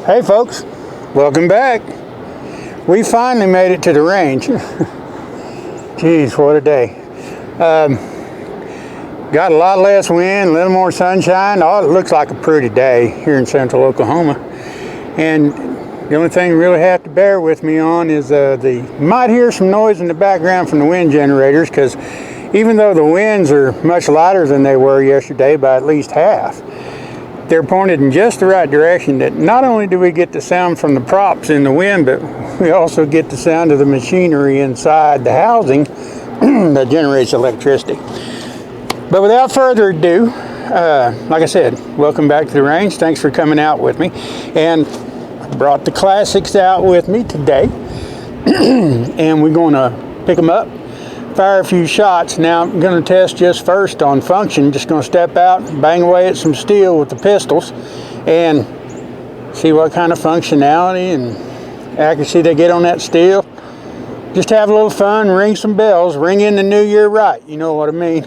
Hey folks, welcome back. We finally made it to the range. Jeez, what a day. Got a lot less wind, a little more sunshine. Oh, it looks like a pretty day here in central Oklahoma. And the only thing you really have to bear with me on is you might hear some noise in the background from the wind generators, because even though the winds are much lighter than they were yesterday by at least half, they're pointed in just the right direction. That not only do we get the sound from the props in the wind, but we also get the sound of the machinery inside the housing that generates electricity. But without further ado, like I said, welcome back to the range. Thanks for coming out with me. And I brought the classics out with me today. And we're going to pick them up, fire a few shots. Now I'm going to test just first on function. Just going to step out, bang away at some steel with the pistols, and see what kind of functionality and accuracy they get on that steel. Just have a little fun, ring some bells, ring in the new year right. You know what I mean.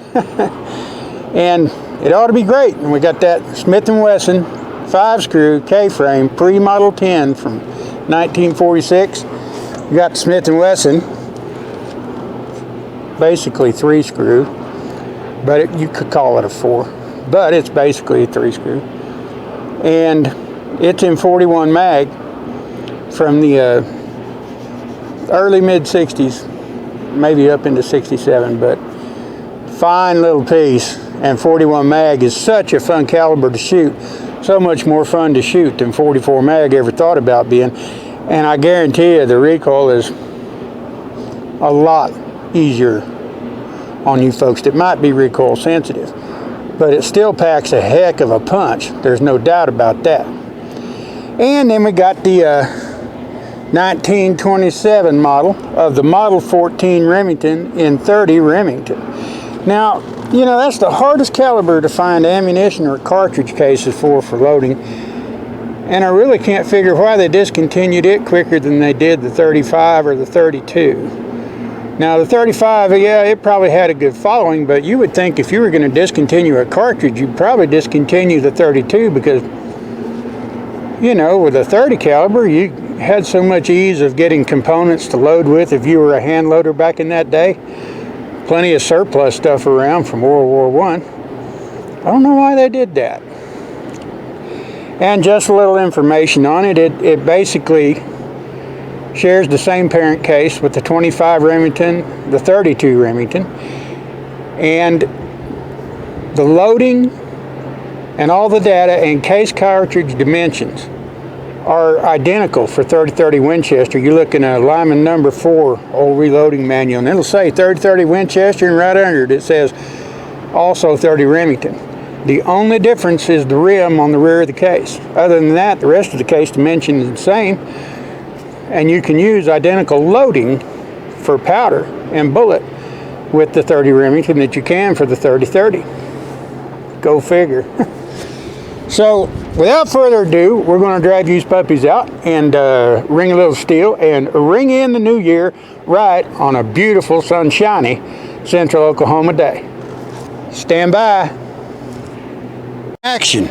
And it ought to be great. And we got that Smith & Wesson 5-screw K-frame pre-Model 10 from 1946. We got Smith & Wesson basically 3-screw, but you could call it a 4, but it's basically a 3-screw, and it's in 41 mag from the early mid 60s, maybe up into 67, but fine little piece. And 41 mag is such a fun caliber to shoot, so much more fun to shoot than 44 mag ever thought about being. And I guarantee you the recoil is a lot easier on you folks that might be recoil sensitive, but it still packs a heck of a punch. There's no doubt about that. And then we got the 1927 model of the Model 14 Remington in 30 Remington. Now, you know, that's the hardest caliber to find ammunition or cartridge cases for loading, and I really can't figure why they discontinued it quicker than they did the 35 or the 32. Now the 35, yeah, it probably had a good following, but you would think if you were going to discontinue a cartridge, you'd probably discontinue the 32, because, you know, with a 30 caliber, you had so much ease of getting components to load with if you were a hand loader back in that day. Plenty of surplus stuff around from World War I. I don't know why they did that. And just a little information on it, it basically shares the same parent case with the 25 Remington, the 32 Remington, and the loading and all the data and case cartridge dimensions are identical for 30-30 Winchester. You're looking at Lyman number 4 old reloading manual, and it'll say 30-30 Winchester, and right under it says also 30 Remington. The only difference is the rim on the rear of the case. Other than that, the rest of the case dimension is the same. And you can use identical loading for powder and bullet with the 30 Remington that you can for the 30-30. Go figure. So, without further ado, we're going to drag these puppies out and ring a little steel and ring in the new year right on a beautiful, sunshiny central Oklahoma day. Stand by. Action.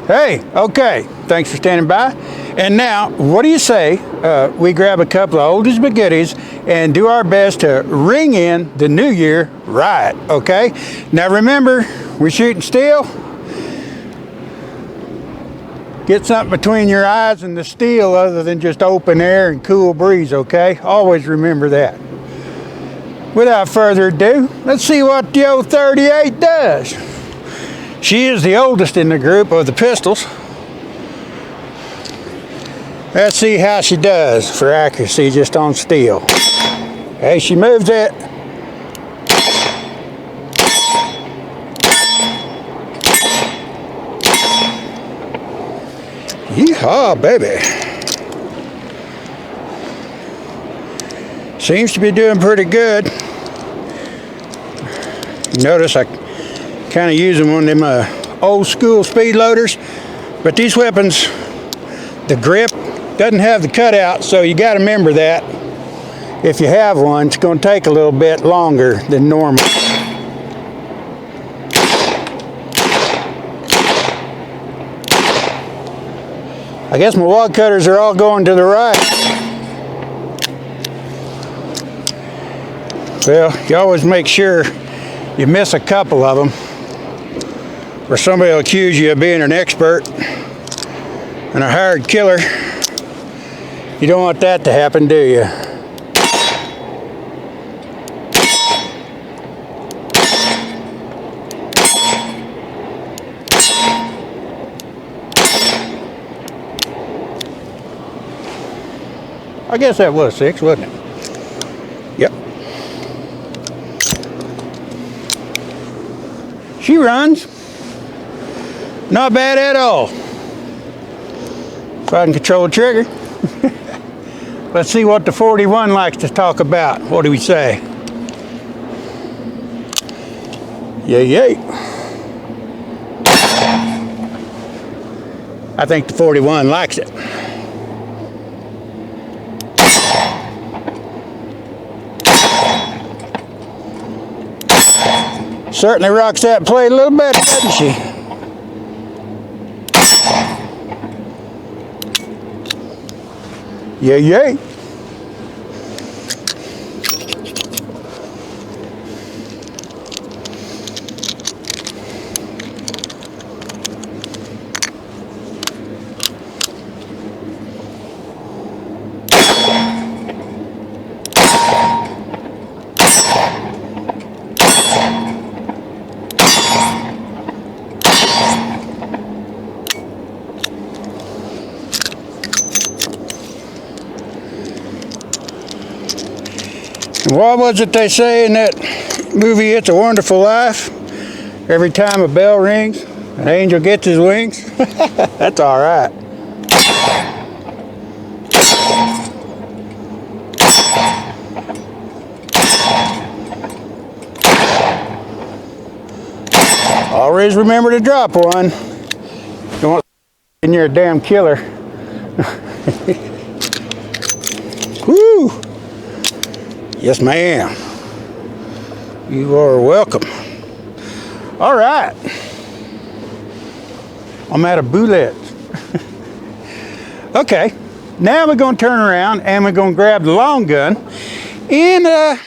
Hey, okay, thanks for standing by. And now, what do you say we grab a couple of oldies but goodies and do our best to ring in the new year right, okay? Now remember, we're shooting steel. Get something between your eyes and the steel other than just open air and cool breeze, okay? Always remember that. Without further ado, let's see what the old 38 does. She is the oldest in the group of the pistols. Let's see how she does for accuracy just on steel. Hey, she moves it. Yeehaw, baby. Seems to be doing pretty good. Notice I kind of using one of them old school speed loaders, but these weapons, the grip doesn't have the cutout, so you got to remember that. If you have one, it's going to take a little bit longer than normal. I guess my wad cutters are all going to the right. Well, you always make sure you miss a couple of them, or somebody will accuse you of being an expert and a hired killer. You don't want that to happen, do you? I guess that was 6, wasn't it? Yep. She runs. Not bad at all. If I can control the trigger. Let's see what the 41 likes to talk about. What do we say? Yay, yay. I think the 41 likes it. Certainly rocks that plate a little better, doesn't she? Yay, yay. What was it they say in that movie, It's a Wonderful Life? Every time a bell rings, an angel gets his wings. That's all right. Always remember to drop one. Don't want and you're a damn killer. Woo! Yes, ma'am. You are welcome. All right. I'm out of bullets. Okay. Now we're going to turn around and we're going to grab the long gun and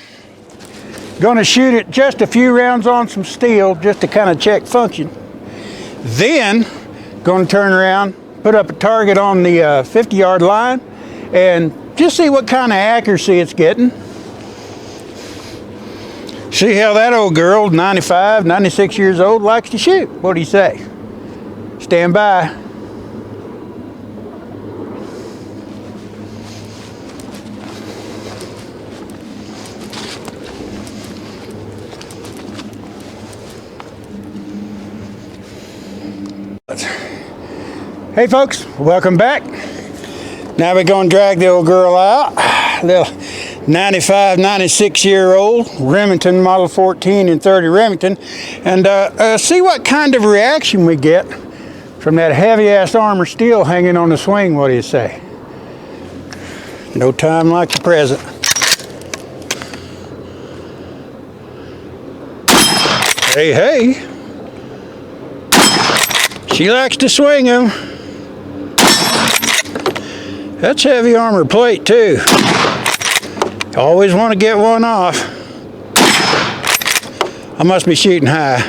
going to shoot it just a few rounds on some steel just to kind of check function. Then going to turn around, put up a target on the 50-yard line and just see what kind of accuracy it's getting. See how that old girl, 95, 96 years old, likes to shoot. What do you say? Stand by. Hey folks, welcome back. Now we're going to drag the old girl out. Little 95, 96-year-old Remington Model 14 and 30 Remington, and see what kind of reaction we get from that heavy-ass armor steel hanging on the swing. What do you say? No time like the present. Hey, hey. She likes to swing them. That's heavy armor plate too. Always want to get one off. I must be shooting high.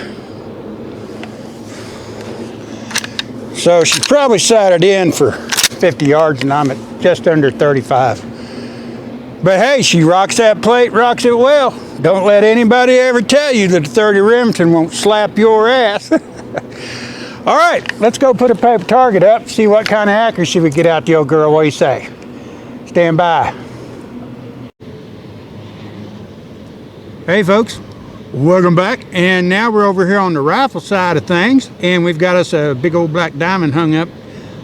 So she's probably sighted in for 50 yards and I'm at just under 35. But hey, she rocks that plate, rocks it well. Don't let anybody ever tell you that the 30 Remington won't slap your ass. All right, let's go put a paper target up, see what kind of accuracy we get out the old girl. What do you say? Stand by. Hey folks, welcome back. And now we're over here on the rifle side of things, and we've got us a big old black diamond hung up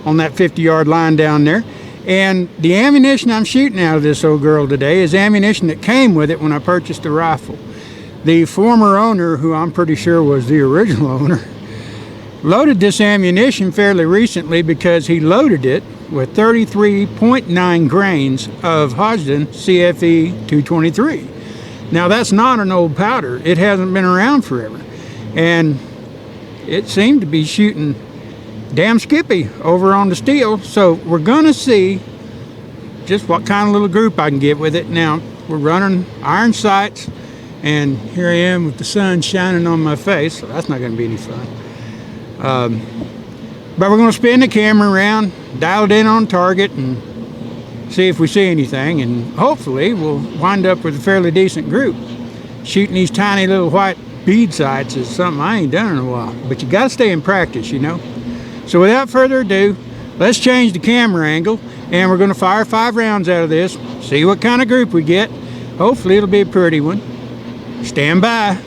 on that 50-yard line down there. And the ammunition I'm shooting out of this old girl today is ammunition that came with it when I purchased the rifle. The former owner, who I'm pretty sure was the original owner, loaded this ammunition fairly recently because he loaded it with 33.9 grains of Hodgdon CFE 223. Now that's not an old powder. It hasn't been around forever. And it seemed to be shooting damn skippy over on the steel. So we're gonna see just what kind of little group I can get with it. Now we're running iron sights, and here I am with the sun shining on my face, so that's not gonna be any fun. But we're gonna spin the camera around, dial it in on target, and see if we see anything, and hopefully we'll wind up with a fairly decent group. Shooting these tiny little white bead sights is something I ain't done in a while, but you gotta stay in practice, you know. So without further ado, let's change the camera angle, and we're gonna fire 5 rounds out of this, see what kind of group we get. Hopefully it'll be a pretty one. Stand by.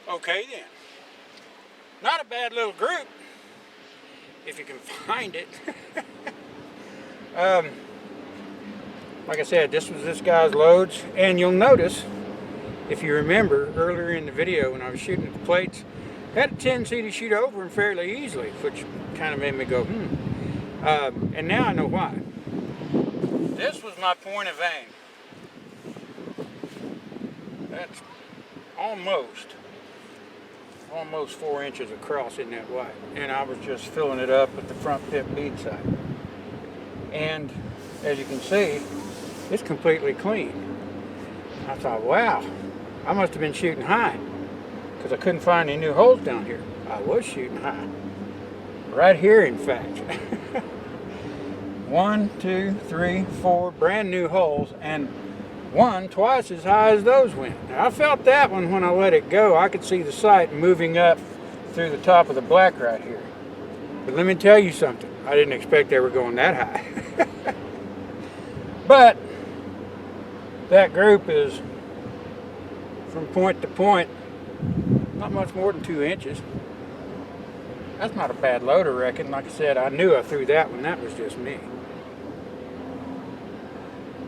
Okay then, not a bad little group, if you can find it. Like I said, this was this guy's loads, and you'll notice, if you remember earlier in the video when I was shooting at the plates, I had a tendency to shoot over them fairly easily, which kind of made me go, and now I know why. This was my point of aim. That's almost 4 inches across in that white, and I was just filling it up with the front pip bead sight. And as you can see, it's completely clean. I thought, wow, I must have been shooting high, because I couldn't find any new holes down here. I was shooting high, right here in fact. 1, 2, 3, 4 brand new holes, and one twice as high as those went. Now, I felt that one when I let it go. I could see the sight moving up through the top of the black right here. But let me tell you something. I didn't expect they were going that high. But that group is, from point to point, not much more than 2 inches. That's not a bad load, I reckon. Like I said, I knew I threw that one. That was just me.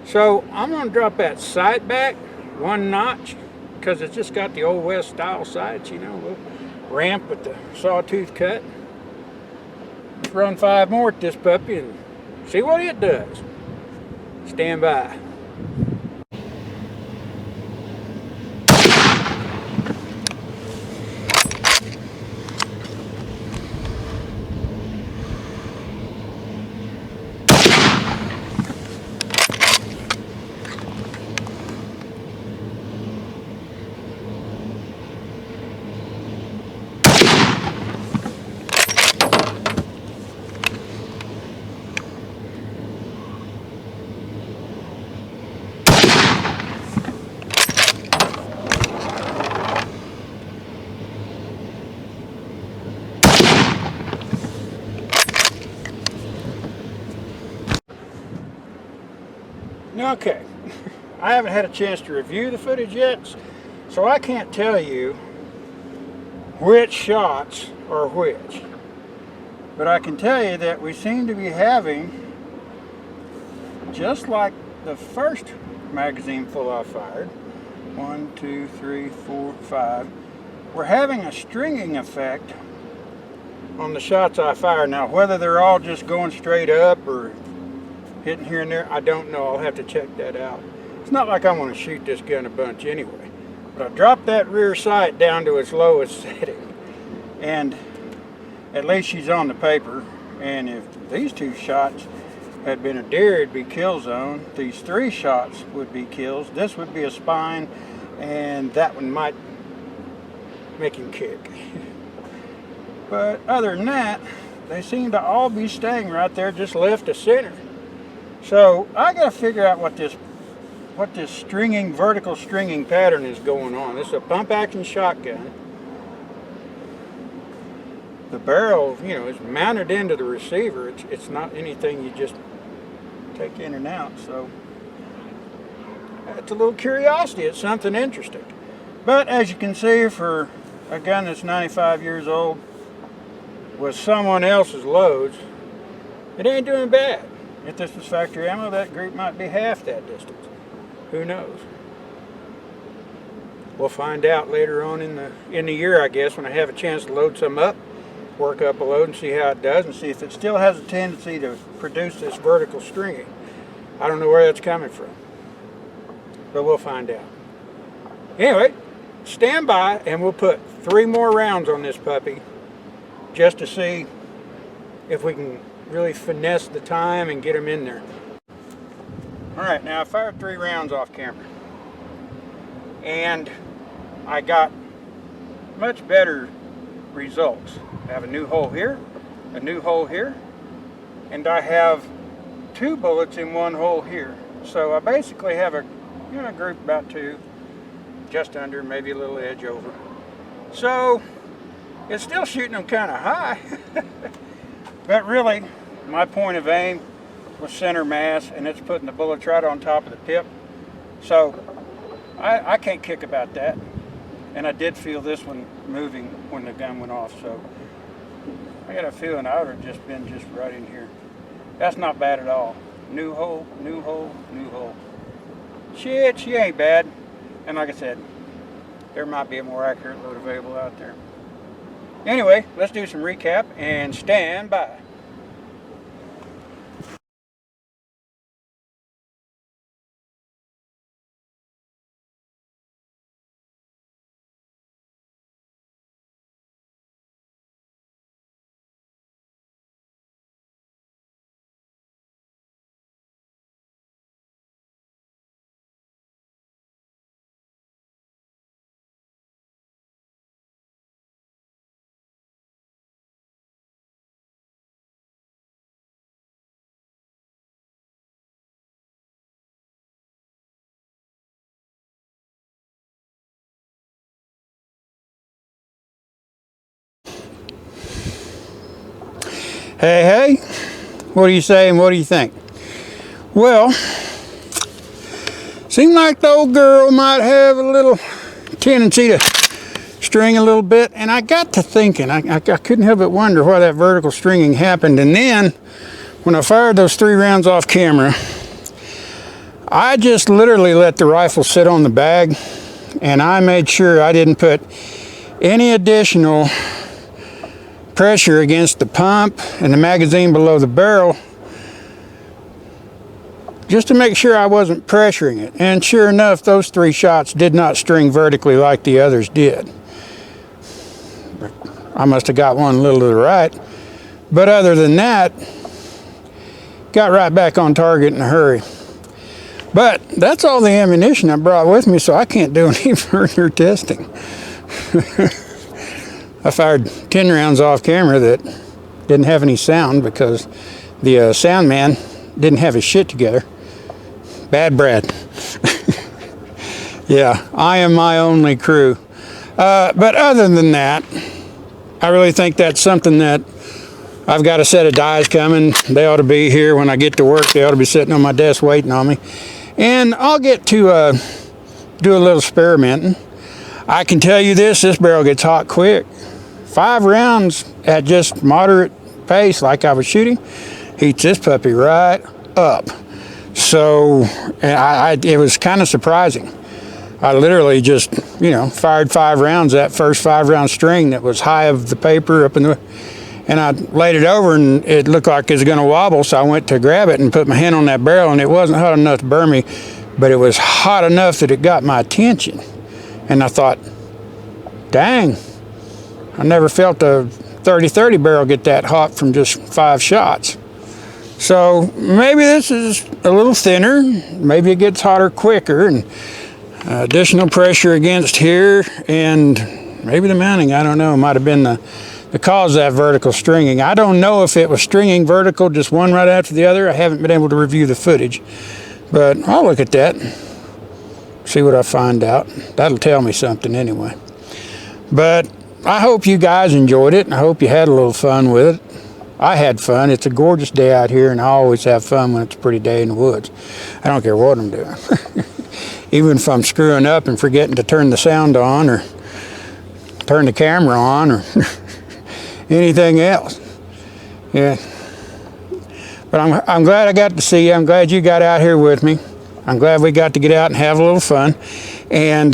So I'm going to drop that sight back 1 notch, because it's just got the old west style sights, you know, a little ramp with the sawtooth cut. Let's run 5 more at this puppy and see what it does. Stand by. Okay, I haven't had a chance to review the footage yet, so I can't tell you which shots are which. But I can tell you that we seem to be having, just like the first magazine full I fired, 1, 2, 3, 4, 5, we're having a stringing effect on the shots I fire. Now, whether they're all just going straight up or hitting here and there, I don't know. I'll have to check that out. It's not like I want to shoot this gun a bunch anyway. But I dropped that rear sight down to its lowest setting, and at least she's on the paper. And if these 2 shots had been a deer, it'd be kill zone. These 3 shots would be kills. This would be a spine, and that one might make him kick. But other than that, they seem to all be staying right there, just left of center. So I got to figure out what this stringing, vertical stringing pattern is going on. This is a pump action shotgun. The barrel, you know, is mounted into the receiver. It's not anything you just take in and out. So it's a little curiosity. It's something interesting. But as you can see, for a gun that's 95 years old with someone else's loads, it ain't doing bad. If this was factory ammo, that group might be half that distance. Who knows? We'll find out later on in the year, I guess, when I have a chance to load some up, work up a load and see how it does, and see if it still has a tendency to produce this vertical stringing. I don't know where that's coming from, but we'll find out. Anyway, stand by and we'll put 3 more rounds on this puppy just to see if we can really finesse the time and get them in there. Alright, now I fired 3 rounds off camera and I got much better results. I have a new hole here, a new hole here, and I have 2 bullets in 1 hole here. So I basically have a group about 2, just under, maybe a little edge over. So it's still shooting them kind of high, but really my point of aim was center mass, and it's putting the bullets right on top of the tip. So I can't kick about that. And I did feel this one moving when the gun went off, so I got a feeling I would have just been right in here. That's not bad at all. New hole, new hole, new hole. Shit, she ain't bad. And like I said, there might be a more accurate load available out there. Anyway, let's do some recap and stand by. Hey, what do you say and what do you think? Well, seemed like the old girl might have a little tendency to string a little bit, and I got to thinking, I couldn't help but wonder why that vertical stringing happened. And then when I fired those 3 rounds off camera, I just literally let the rifle sit on the bag, and I made sure I didn't put any additional pressure against the pump and the magazine below the barrel, just to make sure I wasn't pressuring it. And sure enough, those 3 shots did not string vertically like the others did. I must have got one a little to the right, but other than that, got right back on target in a hurry. But that's all the ammunition I brought with me, so I can't do any further testing. I fired 10 rounds off camera that didn't have any sound because the sound man didn't have his shit together. Bad Brad. Yeah, I am my only crew. But other than that, I really think that's something that I've got a set of dies coming. They ought to be here when I get to work. They ought to be sitting on my desk waiting on me. And I'll get to do a little experimenting. I can tell you this barrel gets hot quick. 5 rounds at just moderate pace like I was shooting heats this puppy right up. So it was kind of surprising. I literally just, fired 5 rounds, that first 5 round string that was high of the paper up in the, and I laid it over and it looked like it was going to wobble, so I went to grab it and put my hand on that barrel, and it wasn't hot enough to burn me, but it was hot enough that it got my attention. And I thought, dang, I never felt a 30-30 barrel get that hot from just 5 shots. So maybe this is a little thinner, maybe it gets hotter quicker, and additional pressure against here, and maybe the mounting, I don't know, might have been because of that vertical stringing. I don't know if it was stringing vertical, just one right after the other. I haven't been able to review the footage, but I'll look at that, see what I find out. That'll tell me something anyway. But I hope you guys enjoyed it, and I hope you had a little fun with it. I had fun. It's a gorgeous day out here, and I always have fun when it's a pretty day in the woods. I don't care what I'm doing. Even if I'm screwing up and forgetting to turn the sound on or turn the camera on or anything else. Yeah. But I'm glad I got to see you. I'm glad you got out here with me. I'm glad we got to get out and have a little fun. And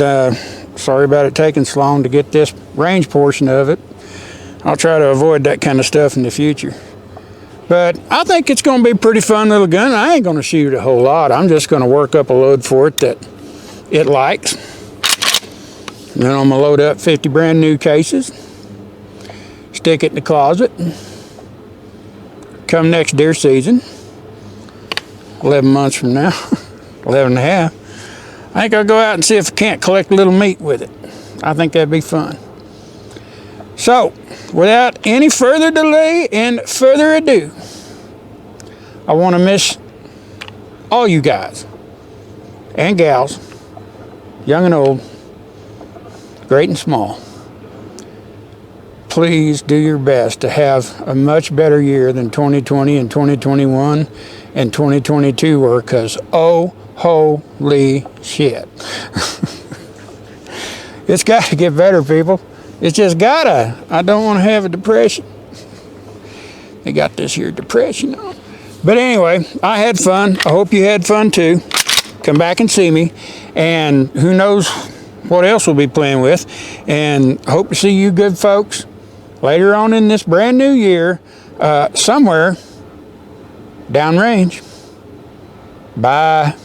sorry about it taking so long to get this range portion of it. I'll try to avoid that kind of stuff in the future. But I think it's going to be a pretty fun little gun. I ain't going to shoot a whole lot. I'm just going to work up a load for it that it likes. And then I'm going to load up 50 brand new cases, stick it in the closet. Come next deer season, 11 months from now, 11 and a half, I think I'll go out and see if I can't collect a little meat with it. I think that'd be fun. So, without any further delay and further ado, I want to miss all you guys and gals, young and old, great and small. Please do your best to have a much better year than 2020 and 2021 and 2022 were, because oh, holy shit. It's got to get better, people. It's just gotta. I don't want to have a depression. They got this here depression on. But anyway, I had fun. I hope you had fun too. Come back and see me. And who knows what else we'll be playing with. And hope to see you good folks later on in this brand new year, somewhere downrange. Bye.